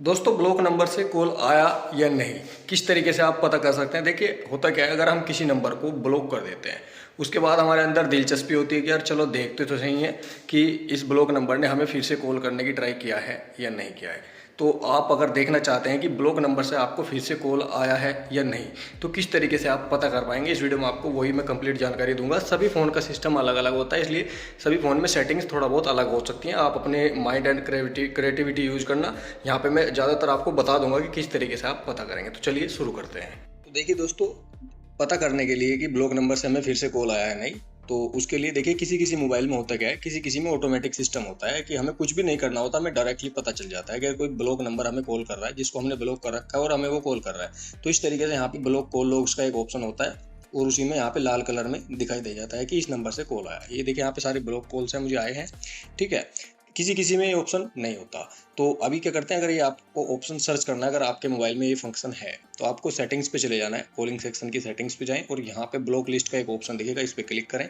दोस्तों block number से call आया या नहीं, किस तरीके से आप पता कर सकते हैं। देखिए होता क्या है, अगर हम किसी नंबर को ब्लॉक कर देते हैं उसके बाद हमारे अंदर दिलचस्पी होती है कि यार चलो देखते तो सही है कि इस ब्लॉक नंबर ने हमें फिर से कॉल करने की ट्राई किया है या नहीं किया है। तो आप अगर देखना चाहते हैं कि ब्लॉक नंबर से आपको फिर से कॉल आया है या नहीं, तो किस तरीके से आप पता कर पाएंगे, इस वीडियो में आपको वही मैं कंप्लीट जानकारी दूंगा। सभी फ़ोन का सिस्टम अलग अलग होता है, इसलिए सभी फ़ोन में सेटिंग्स थोड़ा बहुत अलग हो सकती हैं। आप अपने माइंड एंड क्रिएटिविटी यूज़ करना। यहाँ पे मैं ज़्यादातर आपको बता दूंगा कि किस तरीके से आप पता करेंगे। तो चलिए शुरू करते हैं। तो देखिए दोस्तों, पता करने के लिए कि ब्लॉक नंबर से हमें फिर से कॉल आया है नहीं, तो उसके लिए देखिए किसी किसी मोबाइल में होता क्या है, किसी किसी में ऑटोमेटिक सिस्टम होता है कि हमें कुछ भी नहीं करना होता, हमें डायरेक्टली पता चल जाता है कि कोई ब्लॉक नंबर हमें कॉल कर रहा है, जिसको हमने ब्लॉक कर रखा है और हमें वो कॉल कर रहा है। तो इस तरीके से यहाँ पे ब्लॉक कॉल लॉग्स का एक ऑप्शन होता है और उसी में यहाँ पे लाल कलर में दिखाई दे जाता है कि इस नंबर से कॉल आया। ये देखिए यहाँ पे सारे ब्लॉक कॉल्स हैं मुझे आए हैं, ठीक है। किसी किसी में ये ऑप्शन नहीं होता। तो अभी क्या करते हैं, अगर ये आपको ऑप्शन सर्च करना है, अगर आपके मोबाइल में ये फंक्शन है तो आपको सेटिंग्स पे चले जाना है, कॉलिंग सेक्शन की सेटिंग्स पे जाएं और यहाँ पे ब्लॉक लिस्ट का एक ऑप्शन दिखेगा, इस पर क्लिक करें।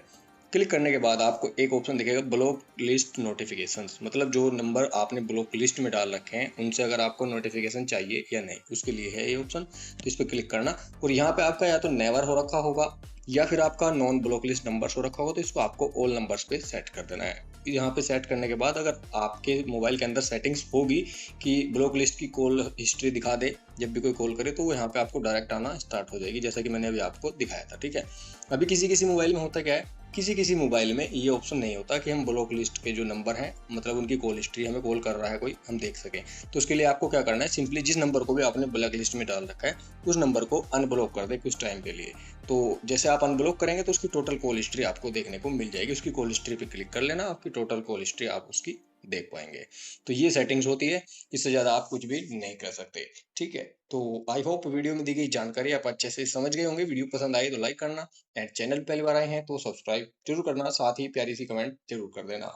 क्लिक करने के बाद आपको एक ऑप्शन दिखेगा ब्लॉक लिस्ट नोटिफिकेशंस, मतलब जो नंबर आपने ब्लॉक लिस्ट में डाल रखे हैं उनसे अगर आपको नोटिफिकेशन चाहिए या नहीं, उसके लिए है ये ऑप्शन। तो इस पर क्लिक करना और यहाँ पे आपका या तो नेवर हो रखा होगा या फिर आपका नॉन ब्लॉक लिस्ट नंबर हो रखा होगा, तो इसको आपको ऑल नंबर्स पे सेट कर देना है। यहाँ पे सेट करने के बाद अगर आपके मोबाइल के अंदर सेटिंग्स होगी कि ब्लॉक लिस्ट की कॉल हिस्ट्री दिखा दे जब भी कोई कॉल करे, तो वो यहाँ पे आपको डायरेक्ट आना स्टार्ट हो जाएगी, जैसा कि मैंने अभी आपको दिखाया था, ठीक है। अभी किसी किसी मोबाइल में होता क्या है, किसी किसी मोबाइल में ये ऑप्शन नहीं होता कि हम ब्लॉक लिस्ट के जो नंबर हैं, मतलब उनकी कॉल हिस्ट्री, हमें कॉल कर रहा है कोई, हम देख सकें। तो उसके लिए आपको क्या करना है, सिंपली जिस नंबर को भी आपने ब्लॉक लिस्ट में डाल रखा है उस नंबर को अनब्लॉक कर दे कुछ टाइम के लिए। तो जैसे आप अनब्लॉक करेंगे तो उसकी टोटल कॉल हिस्ट्री आपको देखने को मिल जाएगी। उसकी कॉल हिस्ट्री पे क्लिक कर लेना, आपकी टोटल कॉल हिस्ट्री आप उसकी देख पाएंगे। तो ये सेटिंग्स होती है, इससे ज़्यादा आप कुछ भी नहीं कर सकते, ठीक है। तो आई होप वीडियो में दी गई जानकारी आप अच्छे से समझ गए होंगे। वीडियो पसंद आई तो लाइक करना, एंड चैनल पहली बार आए हैं तो सब्सक्राइब जरूर करना, साथ ही प्यारी सी कमेंट जरूर कर देना।